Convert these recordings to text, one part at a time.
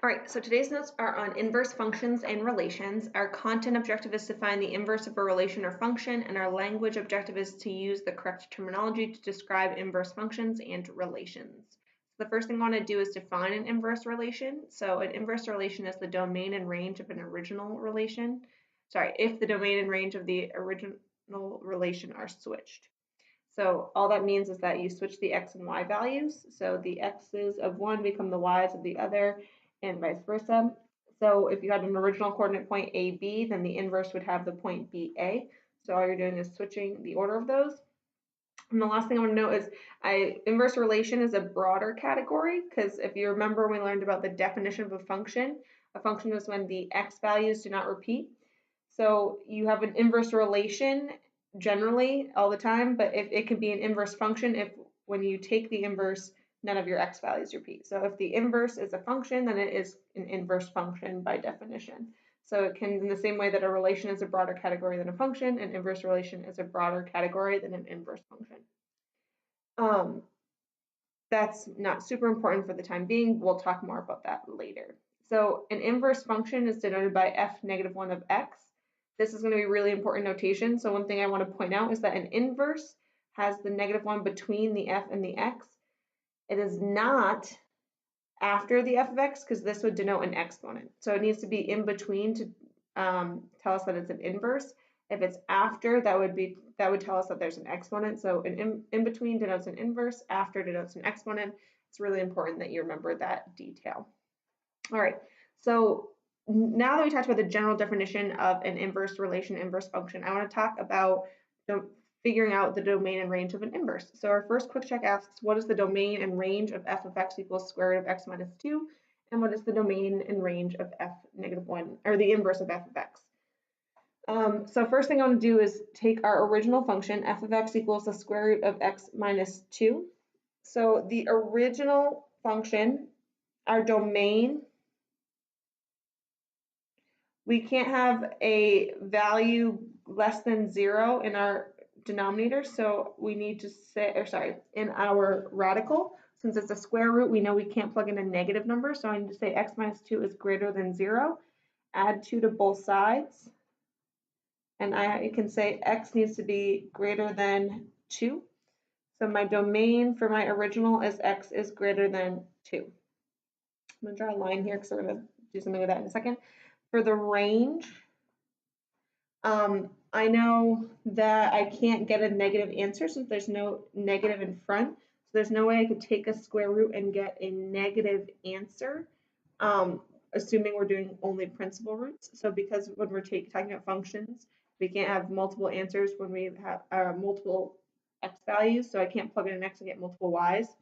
All right, so today's notes are on inverse functions and relations. Our content objective is to find the inverse of a relation or function, and our language objective is to use the correct terminology to describe inverse functions and relations. The first thing I want to do is define an inverse relation. So an inverse relation is the domain and range of an original relation. Sorry, if the domain and range of the original relation are switched. So all that means is that you switch the x and y values. So the x's of one become the y's of the other, and vice versa. So if you had an original coordinate point AB, then the inverse would have the point BA. So all you're doing is switching the order of those. And the last thing I want to note is inverse relation is a broader category, because if you remember we learned about the definition of a function is when the x values do not repeat. So you have an inverse relation generally all the time, but if it could be an inverse function if when you take the inverse, none of your x values repeat. So if the inverse is a function, then it is an inverse function by definition. So it can, in the same way that a relation is a broader category than a function, an inverse relation is a broader category than an inverse function. That's not super important for the time being. We'll talk more about that later. So an inverse function is denoted by f-1 of x. This is going to be really important notation. So one thing I want to point out is that an inverse has the -1 between the f and the x. It is not after the f of x, because this would denote an exponent. So it needs to be in between to tell us that it's an inverse. If it's after, that would tell us that there's an exponent. So an in between denotes an inverse, after denotes an exponent. It's really important that you remember that detail. All right, so now that we talked about the general definition of an inverse relation, inverse function, I want to talk about figuring out the domain and range of an inverse. So our first quick check asks, what is the domain and range of f of x equals square root of x minus 2? And what is the domain and range of f-1, or the inverse of f of x? So first thing I want to do is take our original function, f of x equals the square root of x minus 2. So the original function, our domain, we can't have a value less than 0 in our denominator, so we need to say, in our radical, since it's a square root, we know we can't plug in a negative number, so I need to say x minus 2 is greater than 0, add 2 to both sides, and I can say x needs to be greater than 2. So my domain for my original is x is greater than 2. I'm going to draw a line here because we're going to do something with that in a second. For the range, I know that I can't get a negative answer since there's no negative in front. So there's no way I could take a square root and get a negative answer, assuming we're doing only principal roots. So because when we're talking about functions, we can't have multiple answers when we have multiple x values. So I can't plug in an x and get multiple y's.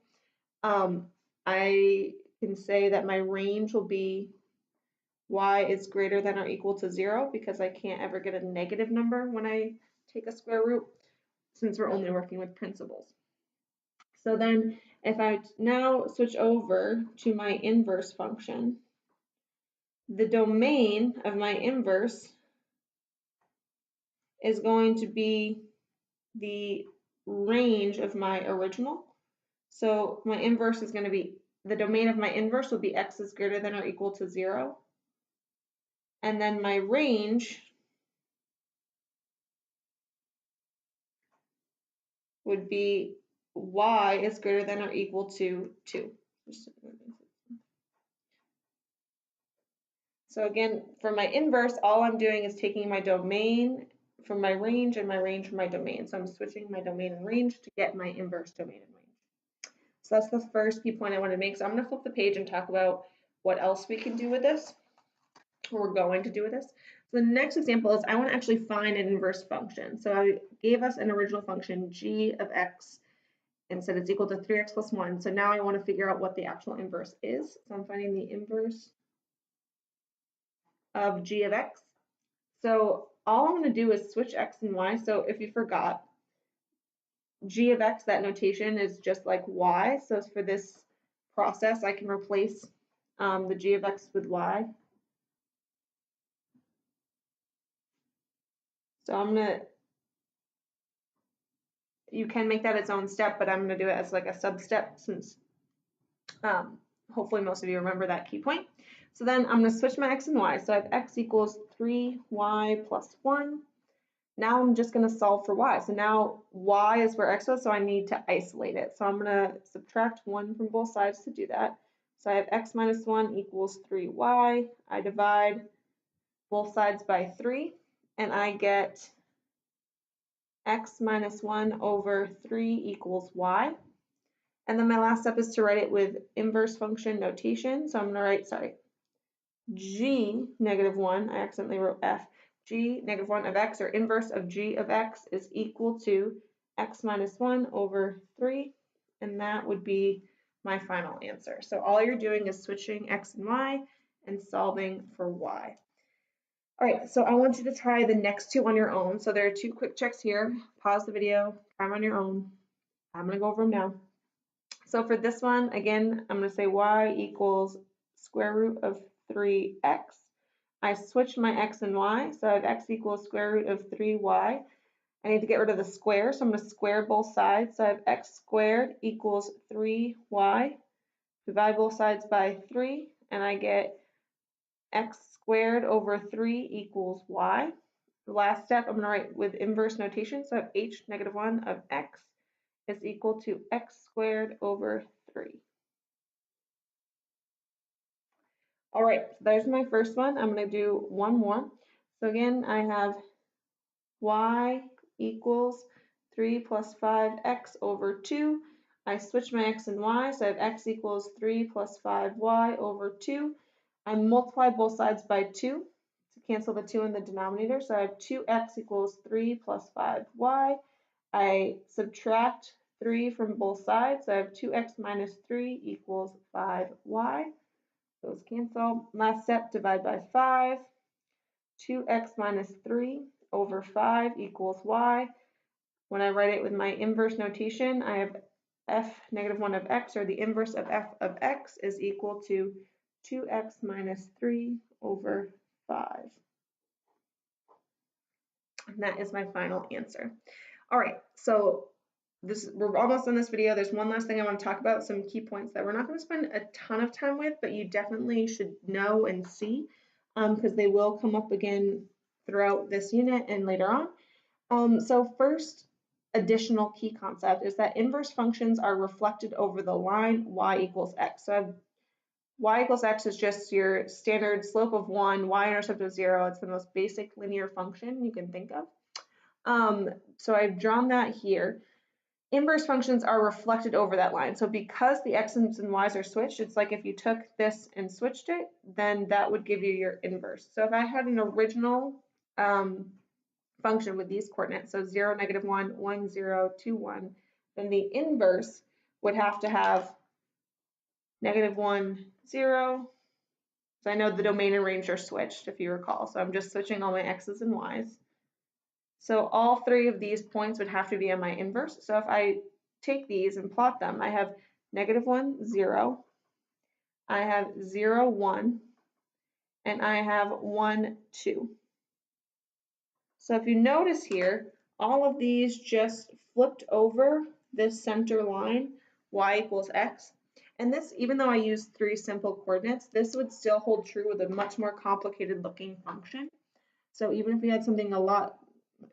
I can say that my range will be y is greater than or equal to 0, because I can't ever get a negative number when I take a square root, since we're only working with principles. So then if I now switch over to my inverse function, the domain of my inverse is going to be the range of my original. So my inverse is going to be, the domain of my inverse will be x is greater than or equal to 0. And then my range would be y is greater than or equal to 2. So again, for my inverse, all I'm doing is taking my domain from my range and my range from my domain. So I'm switching my domain and range to get my inverse domain and range. So that's the first key point I want to make. So I'm going to flip the page and talk about what else we can do with this, or we're going to do with this. So the next example is I want to actually find an inverse function. So I gave us an original function g of x and said it's equal to 3x plus 1. So now I want to figure out what the actual inverse is. So I'm finding the inverse of g of x. So all I'm going to do is switch x and y. So if you forgot, g of x, that notation is just like y. So for this process, I can replace the g of x with y. So I'm going to, you can make that its own step, but I'm going to do it as like a sub-step, since hopefully most of you remember that key point. So then I'm going to switch my x and y. So I have x equals 3y plus 1. Now I'm just going to solve for y. So now y is where x was, so I need to isolate it. So I'm going to subtract 1 from both sides to do that. So I have x minus 1 equals 3y. I divide both sides by 3, and I get x minus 1 over 3 equals y. And then my last step is to write it with inverse function notation. So I'm going to write, g negative 1, I accidentally wrote f, g negative 1 of x, or inverse of g of x, is equal to x minus 1 over 3, and that would be my final answer. So all you're doing is switching x and y and solving for y. All right, so I want you to try the next two on your own. So there are 2 quick checks here. Pause the video, try them on your own. I'm going to go over them now. So for this one, again, I'm going to say y equals square root of 3x. I switched my x and y, so I have x equals square root of 3y. I need to get rid of the square, so I'm going to square both sides. So I have x squared equals 3y. Divide both sides by 3, and I get x squared over 3 equals y. The last step, I'm going to write with inverse notation, so I have h negative 1 of x is equal to x squared over 3. All right, so there's my first one. I'm going to do one more. So again, I have y equals 3 plus 5x over 2. I switch my x and y, so I have x equals 3 plus 5y over 2. I multiply both sides by 2 to cancel the 2 in the denominator, so I have 2x equals 3 plus 5y. I subtract 3 from both sides, so I have 2x minus 3 equals 5y. Those cancel. Last step, divide by 5. 2x minus 3 over 5 equals y. When I write it with my inverse notation, I have f negative 1 of x, or the inverse of f of x, is equal to 2x minus 3 over 5. And that is my final answer. All right, so we're almost done this video. There's one last thing I want to talk about, some key points that we're not going to spend a ton of time with, but you definitely should know and see, because they will come up again throughout this unit and later on. So first additional key concept is that inverse functions are reflected over the line y equals x. So y equals x is just your standard slope of 1, y-intercept of 0. It's the most basic linear function you can think of. So I've drawn that here. Inverse functions are reflected over that line. So because the x's and y's are switched, it's like if you took this and switched it, then that would give you your inverse. So if I had an original function with these coordinates, so 0, negative 1, 1, 0, 2, 1, then the inverse would have to have negative 1, 0. So I know the domain and range are switched, if you recall. So I'm just switching all my x's and y's. So all 3 of these points would have to be on my inverse. So if I take these and plot them, I have negative 1, 0, I have 0, 1, and I have 1, 2. So if you notice here, all of these just flipped over this center line, y equals x. And this, even though I used 3 simple coordinates, this would still hold true with a much more complicated looking function. So even if we had something a lot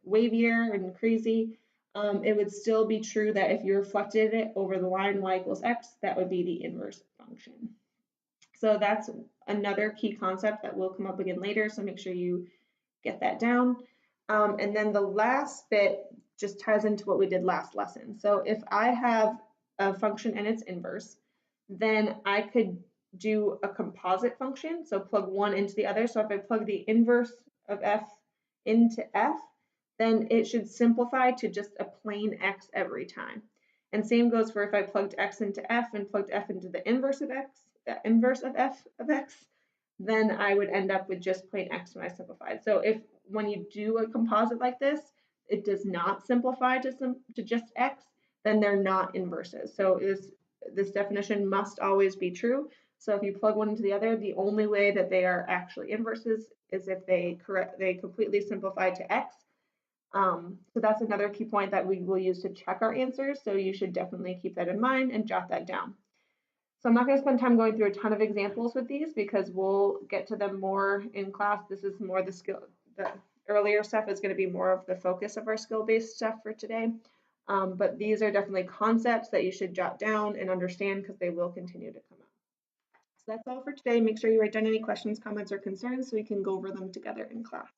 wavier and crazy, it would still be true that if you reflected it over the line y equals x, that would be the inverse function. So that's another key concept that will come up again later, so make sure you get that down. And then the last bit just ties into what we did last lesson. So if I have a function and its inverse, then I could do a composite function, so plug one into the other. So if I plug the inverse of f into f, then it should simplify to just a plain x every time. And same goes for if I plugged x into f and plugged f into the inverse of x, inverse of f of x, then I would end up with just plain x when I simplified. So if when you do a composite like this, it does not simplify to just x, then they're not inverses. So this definition must always be true. So if you plug one into the other, the only way that they are actually inverses is if they completely simplify to x. So that's another key point that we will use to check our answers. So you should definitely keep that in mind and jot that down. So I'm not going to spend time going through a ton of examples with these because we'll get to them more in class. This is more the earlier stuff is going to be more of the focus of our skill-based stuff for today. But these are definitely concepts that you should jot down and understand because they will continue to come up. So that's all for today. Make sure you write down any questions, comments, or concerns so we can go over them together in class.